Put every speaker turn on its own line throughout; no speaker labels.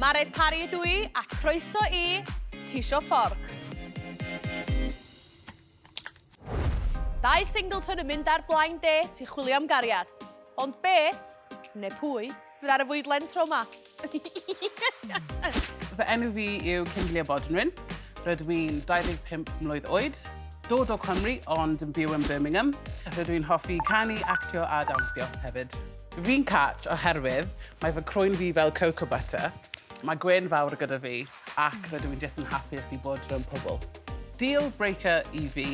Mae'r pari ydw I a croeso I Tisio Fforc. 2 Singleton yn mynd ar blaen det I chwilio am gariad. Ond beth, neu pwy, fydd ar y fwydlen tro yma.
Fy enw fi yw Cymru Bodnwyn. Rydw i'n 25 mlwydd oed. Dod o Cymru, ond yn byw yn Birmingham. Rydw i'n hoffi canu, actio a dawnsio hefyd. Fi'n catch oherwydd mae fy croen fi fel cocoa butter. Mae gwen fawr gyda fi, ac rydw i'n jyst yn hapus I bod rhwng pobl. Deal breaker I fi,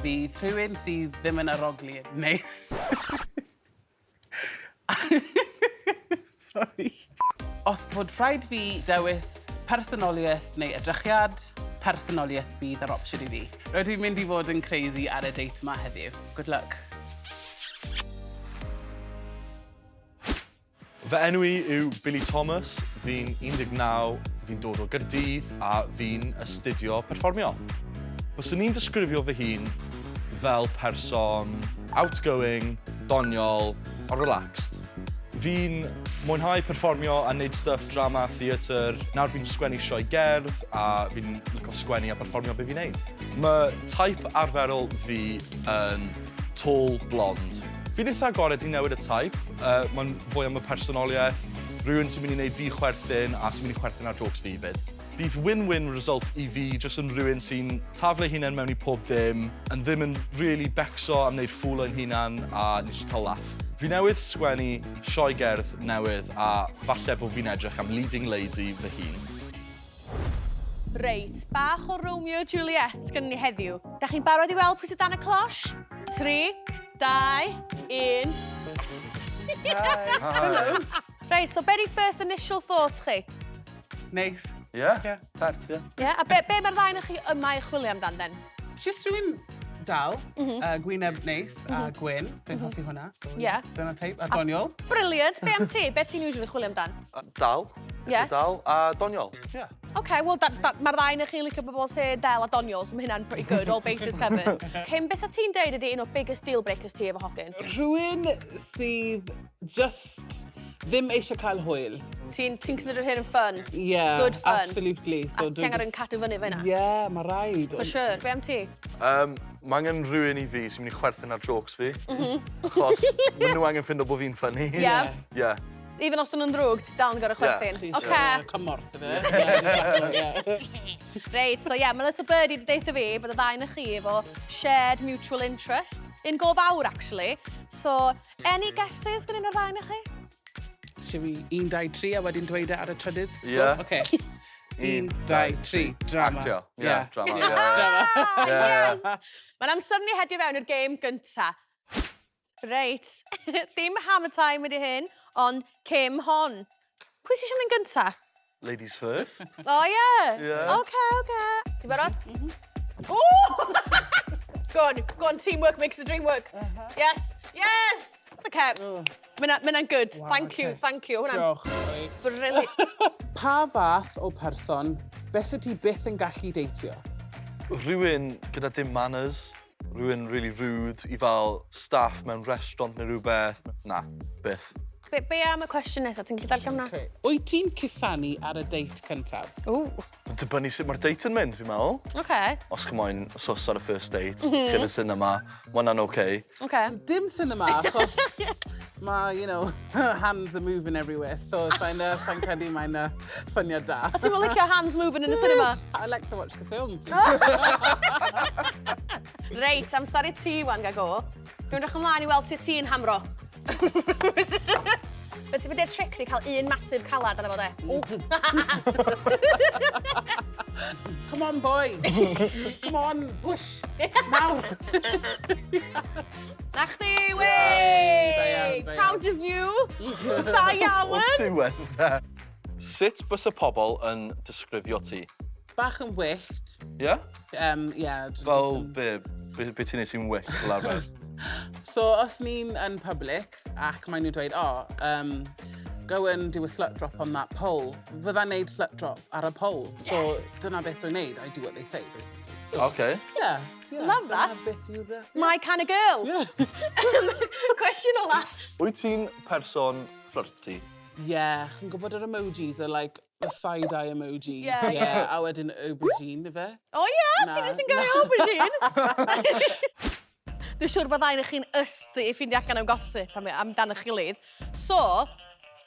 fydd rhywun sydd ddim yn arogli neis. Sorry. Os fod rhaid fi dewis personoliaeth neu edrychiad, personoliaeth bydd ar opsiwn I fi. Rydw i'n mynd I fod yn crazy ar y date yma heddiw. Good luck.
Fy enw I yw Billy Thomas, fi'n 19, fi'n dod o Gaerdydd a fi'n astudio perfformio. Byswn i'n disgrifio fy hun fel person outgoing, doniol a relaxed. Fi'n mwynhau perfformio a wneud stuff drama, theatr. Nawr fi'n sgwennu sioe gerdd a fi'n licio sgwennu a perfformio be fi'n neud. Mae type arferol fi yn tall blond. Fi'n eitha agored I newid y type. Mae'n fwy am y personoliaeth, rhywun sy'n mynd I wneud fi chwerthin a sy'n mynd I chwerthin ar jokes fi byd. Bydd win-win result I fi jyst yn rhywun sy'n taflu hunain mewn I pob dim, yn ddim yn really becso am wneud ffwl o'n hunan a nes I cael laff. Fi newydd sgwennu sioe gerdd newydd a falle bod fi'n edrych am leading lady fy hun.
Reit, bach o Romeo a Juliet gyda ni heddiw. Da chi'n barod I weld pwy sydd dan y closh? 3, 2, 1.
Hello.
Reit, so be di first initial thoughts chi?
Neis.
Yeah? Pert, yeah.
Yeah, a be mae'r ddau o'ch chi yma I chwilio amdan, then?
Just rhywun dal, gwyneb neis a gwyn. Dwi'n hoffi hwnna. So
Yeah.
Dyna teip. A doniol.
Brilliant. Be am ti? Be ti'n usually chwilio amdan?
Dal.
Yeah.
Dal a doniol. Yeah.
OK, wel, mae'r ddau o'ch chi'n licio bobl sy'n del a doniol, so mae hynna'n pretty good, all bases covered. Cyn beth ti'n deud ydy un o'r biggest deal breakers ti efo hogyn?
Rhywun sydd just ddim eisiau cael hwyl.
Ti'n consider hyn yn fun?
Yeah,
Good fun?
absolutely.
A ti angen yn cadw fyny fe yna?
Yeah, mae rhaid.
For sure. Be am ti?
Mae angen rhywun I fi sy'n mynd I chwerthin ar jokes fi. Achos maen nhw angen ffindo bod fi'n funny.
Yeah.
Yeah.
Even os dyn nhw'n drwg, ti dal yn gorau chwerthin? OK.
Cymorth, yna.
Reit, so yeah, mae Little Birdie wedi deitha fi bod y ddau o'ch chi efo shared mutual interest in go fawr, actually. So, any guesses gan un o'r ddau o'ch chi?
Siw fi 1, 2, 3 a wedyn dweud e ar y trydydd?
Yeah.
OK. 1, 2, 3. Drama.
Actio. Yeah, drama.
Yes! Mae'n amser ni hedio fewn i'r gêm gynta. Reit, ddim hammer time wedi hyn, ond Cym hon. Pwy sy'n mynd gynta?
Ladies first.
Oh, yeah?
Yeah.
OK. Ti'n barod? Ooh! Go on, teamwork makes the dream work. Yes! OK. Mae'n good.
Wow,
thank you.
Diolch.
Brilliant.
Pa fath o person beth ydy byth yn gallu deitio?
Rhywun gyda dim manners. Rhywun really rude I fel staff mewn restaurant neu rhywbeth. Na, byth.
Be am y cwestiwn nesaf? Ti'n gallu darllen hwnna?
Wyt ti'n cusanu ar y date cyntaf?
Ooh.
Yn dibynnu sut mae'r date yn mynd, fi'n meddwl.
OK.
Os chi moyn sos ar y first date, chi'n y cinema, mae hwnna'n okay.
OK.
Dim cinema, achos mae, you know, hands are moving everywhere, so sa'n credu mae'n syniad da.
A ti'n mynd licio hands moving in the cinema?
I like to watch the film.
Reit, amser I ti wan gael go. Dwi'n edrych ymlaen I weld sut ti'n hamro. Beth ti'n byddai'r trick ni cael un masif calad ar efo de?
Come on, boy. Come on, push. Mawr.
Na chdi, wey!
Da iawn.
Proud of you. Da iawn.
Diwedd, de. Sut bys y pobl yn disgrifio ti?
Bach yn wyllt.
Yeah?
Yeah.
Fel be ti'n neud sy'n wyllt fel arfer?
So, os ni'n yn public, ac maen nhw'n dweud, go and do a slut drop on that pole, fydda'n neud slut drop ar y pole. So, dyna beth dwi'n neud, I do what they say, basically. So,
Okay.
Yeah.
Love that.
Dyna beth yw'r...
My kind of girl.
Yeah.
Cwestiwn ola.
Wyt ti'n person flirty?
Yeah, chi'n gwybod yr emojis are like Y side-eye emojis.
Ie.
Ie, a wedyn aubergine, fe.
O ie, ti'n
Na.
sy'n gael aubergine? Dwi'n siŵr bod ein chi'n ysu i ffindio allan am gossip amdano eich gilydd. So,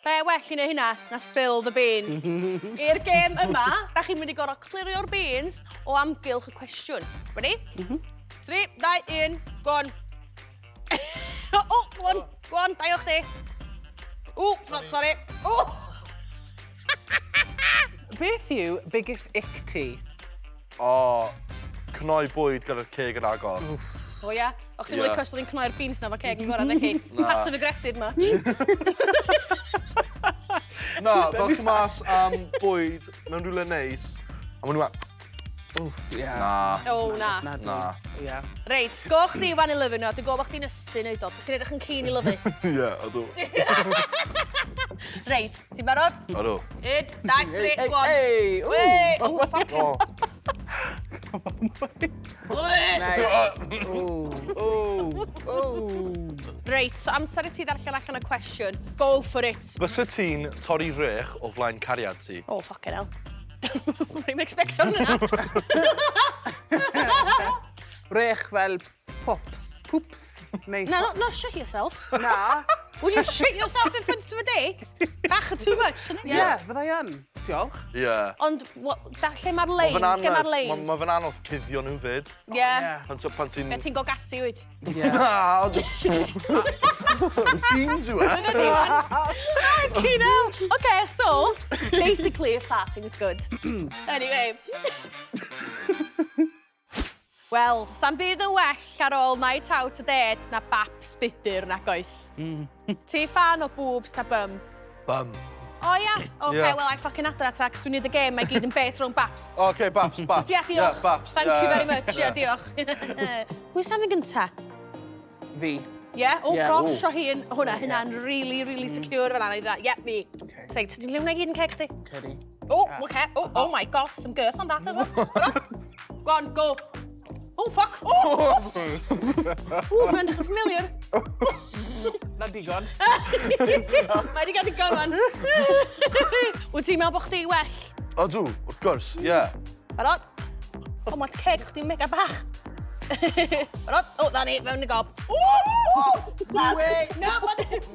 be well i neud hynna na spill the beans. I'r gêm yma, da chi'n mynd i gorau clirio'r beans o amgylch y cwestiwn. Ready? 3, 2, 1, go on. O, go on, daio chdi. O, sorry. O!
Beth yw biggest ick ti?
O, cnoi bwyd gyda'r ceg yn agor.
O ia? O'ch chi'n
Ie.
licio os oedd hi'n cnoi'r beans na fo ceg yn gorau, ddech chi?
Na.
Passive-aggressive ma.
Na, fel chi mas am bwyd mewn rhywle neis, a maen nhw'n meddwl,
Wff, ie.
na,
O, na.
na.
Ie.
Reit, go chdi fan i lyfu nhw, dwi'n gwybod chdi'n ysu neud o. Ti'n edrych yn keen i lyfu.
Ie, ydw.
Reit, ti'n barod?
Ydw.
1, 2, 3, go on.
Ei!
Wei! O, ffuck.
O,
Reit, so amser i ti ddarllen allan y cwestiwn. Go for it.
bysa ti'n torri rech o flaen cariad ti?
Oh, fucking hell. Rwy'n expectio hwnna.
Rech fel pops. Poops. Neu...
No, not shit yourself.
Na.
Would you shit yourself in front of a date? Bach o too much, isn't it?
Ie, fydda i yn. Diolch.
Ie.
Ond, lle mae'r lein? Lle mae'r lein?
Mae fe'n anodd cuddio nhw fyd.
Ie.
Pan ti'n...
Be ti'n go gasu wyt?
Ie.
Na, o just... Beans yw e.
Fucking hell. Okay, so, basically, farting was good. Anyway. Wel, sa'n byd yn well ar ôl night out a date na bap sbydyr nag oes. Ti fan o boobs ta bum?
Bum.
O ia? OK,
Ie.
well, I fucking adra ta, cos dwi'n neud y gêm, mae gyd yn base rhwng baps.
OK, baps.
Ie, diolch.
Baps.
Thank you very much. Ie, diolch. Pwy sa'n fi gynta?
Fi.
Ie? O,
Ie,
gosh, o hyn. Hwnna'n really secure fel yna. Ie, fi. Reit, ti'n liwna gyd yn ceg chdi?
Ceri.
Oh, OK. Oh my God, some girth on that as well. Go on, go. Oh, fuck. Oh, mae'n edrych yn familiar.
Na digon.
Mae di gael digon fan. Wyt ti'n meddwl bod chdi well?
Ydw, wrth gwrs, ie.
Barod? O, mae'r ceg chdi'n mega bach. Barod? O, da ni, fewn y gob.
Wait.
Na,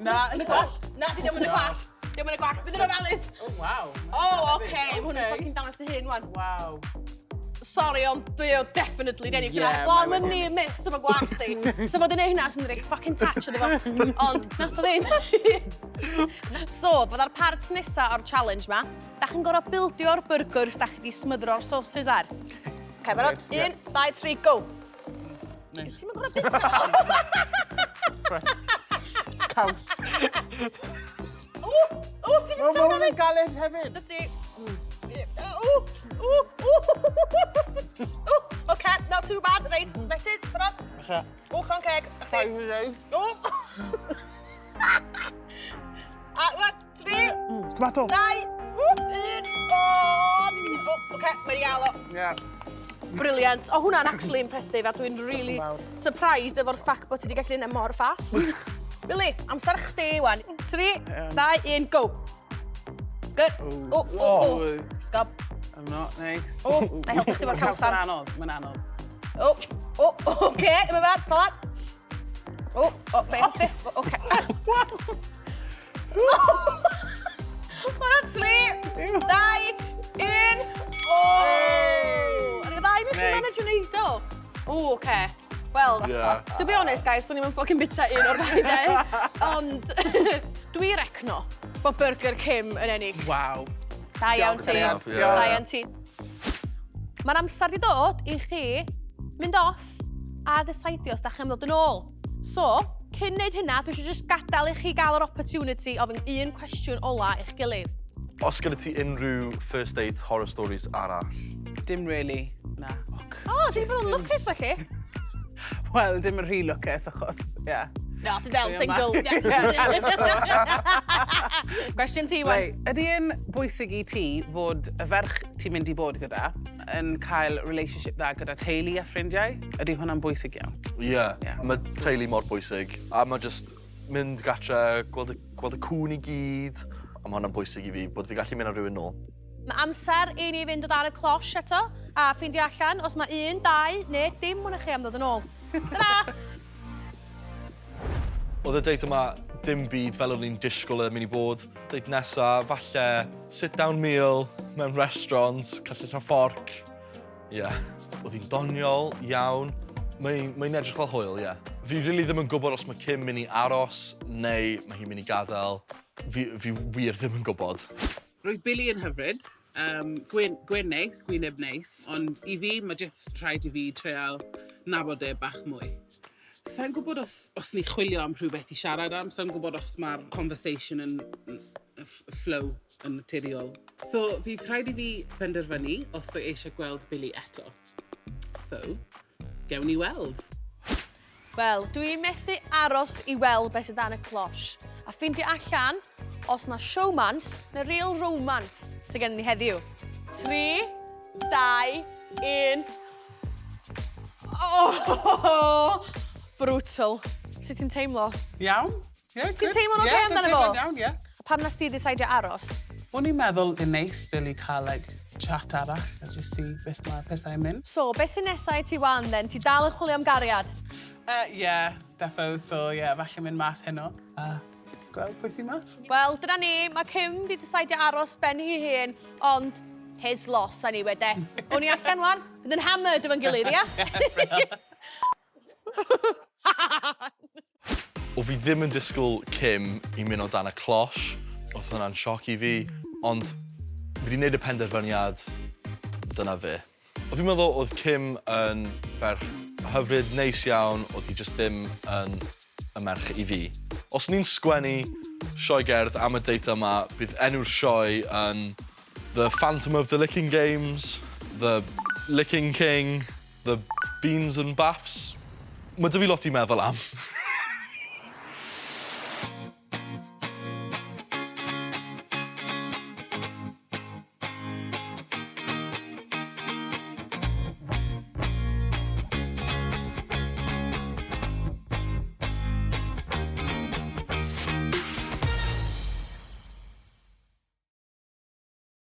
Na, yn y gwell.
Na, di ddim yn y gwall. Ddim yn y gwall. Bydd yn ofalus.
Oh, waw.
O, oce. Hwnnw'n ffocin dangos y hyn, wan.
Waw.
Sorry, ond dwi o definitely deni.
Ie,
Lan
mae
yn ni miss efo gwallt di. So fod yn ei hynna sy'n rhaid fucking touch iddo fo. Ond, nath o ddim. So, byddai'r part nesa o'r challenge ma. Da chi'n gorau bildio'r burgers da chi di smyddro'r sauces ar. OK, barod? 1, 2, 3, go.
Nice.
Ti'n mynd gorau bildio?
Caws.
O, ti'n mynd sôn am ei
galed hefyd.
Dydy. OK, not too bad. Reit, letys, barod? O, chan ceg. O! A, 3,
Tomato.
2, 1. O, OK, mae'n gael o.
Ie.
Brilliant. O, hwnna'n actually impressive a dwi'n really surprised efo'r ffact bod ti wedi gallu neud mor fast. Billy, amser chdi wan. 3, 2, 1, go. Good. O. Sgob.
I'm not nice.
O, na i helpu chdi fo'r cawsan.
Mae'n anodd, mae'n anodd.
O, OK, yma bad, salad. O, be, OK. Mae'n 3, 2, 1. O! Ar y ddau ni chi'n manage yn neud o? O, OK. Wel, to be honest, guys, swn i'n ffocin bita un o'r ddau de. Ond, dwi recno bod Burger Kim yn ennill.
Waw.
Da iawn ti.
Diolch.
Da iawn ti. Mae'n amser di dod i chi mynd off a decidio os da chi'n dod yn ôl. So, cyn neud hynna, dwi eisiau just gadael i chi gael yr opportunity ofyn un cwestiwn ola i'ch gilydd.
Os gyda ti unrhyw first date horror stories arall?
Dim really, na.
O, ti'n bod yn lwcus felly?
Wel, dim yn rhy lwcus achos, ie.
No, ti'n del single. Cwestiwn ti, wan.
Right, ydy yn bwysig i ti fod y ferch ti'n mynd i bod gyda yn cael relationship dda gyda teulu a ffrindiau? Ydy hwnna'n bwysig iawn?
Ie, mae teulu mor bwysig. A mae just mynd gatre, gweld y cwn i gyd. A mae hwnna'n bwysig i fi, bod fi gallu mynd ar rhywun nôl.
Mae amser i ni fynd o dan y closh eto, a ffindio allan os mae 1, 2, neu dim mwyn i chi am ddod yn ôl. Dyna!
Oedd y date yma dim byd fel o'n i'n disgwyl yn mynd i bod. Date nesa, falle sit-down meal mewn restaurant, castell a fforc. Ie. Oedd hi'n doniol, iawn. Mae'n edrych fel hwyl, ie. Fi rili ddim yn gwybod os mae Kim mynd i aros neu mae hi'n mynd i gadael. Fi wir ddim yn gwybod.
Roedd Billy yn hyfryd. Gwyn neis, gwyneb neis. Ond i fi, mae jyst rhaid i fi treol nabod e bach mwy. Sa'n gwybod os ni chwilio am rhywbeth i siarad am. Sa'n gwybod os mae'r conversation yn flow yn naturiol. So, fydd rhaid i fi penderfynu os dwi eisiau gweld Billy eto. So, gewn ni weld.
Wel, dwi'n methu aros i weld beth sydd dan y closh. A ffindio allan os mae showmans neu real romance sydd gen ni heddiw. 3, 2, 1... Oh! Brutal. Sut ti'n teimlo?
Iawn? Yeah,
Ti'n teimlo'n oce amdano fo?
Iawn, ie.
Pam nes ti ddeceidio aros?
O'n i'n meddwl yn neis dyle cael chat arall a just see beth mae'r pethau'n mynd.
So, beth sy'n nesaf i ti wan, then? Ti dal yn chwilio am gariad?
Ie, defo, so ie, falle mynd mas heno. Just gweld pwy sy'n mas.
Wel, dyna ni. Mae Kim wedi deceidio aros ben hi hun, ond his loss anyway, de. O'n i allan wan, fydd yn hammered efo'n gilydd, ia?
O fi ddim yn disgwyl Kim i mynd o dan y closh. Oedd hwnna'n sioc i fi, ond fi wedi gwneud y penderfyniad, dyna fe. O fi'n meddwl oedd Kim yn ferch hyfryd, neis iawn, oedd hi jyst ddim yn y merch i fi. Os ni'n sgwennu sioe gerdd am y date yma, bydd enw'r sioe yn The Phantom of the Licking Games, The Licking King, The Beans and Baps. Mae dy fi lot i meddwl am.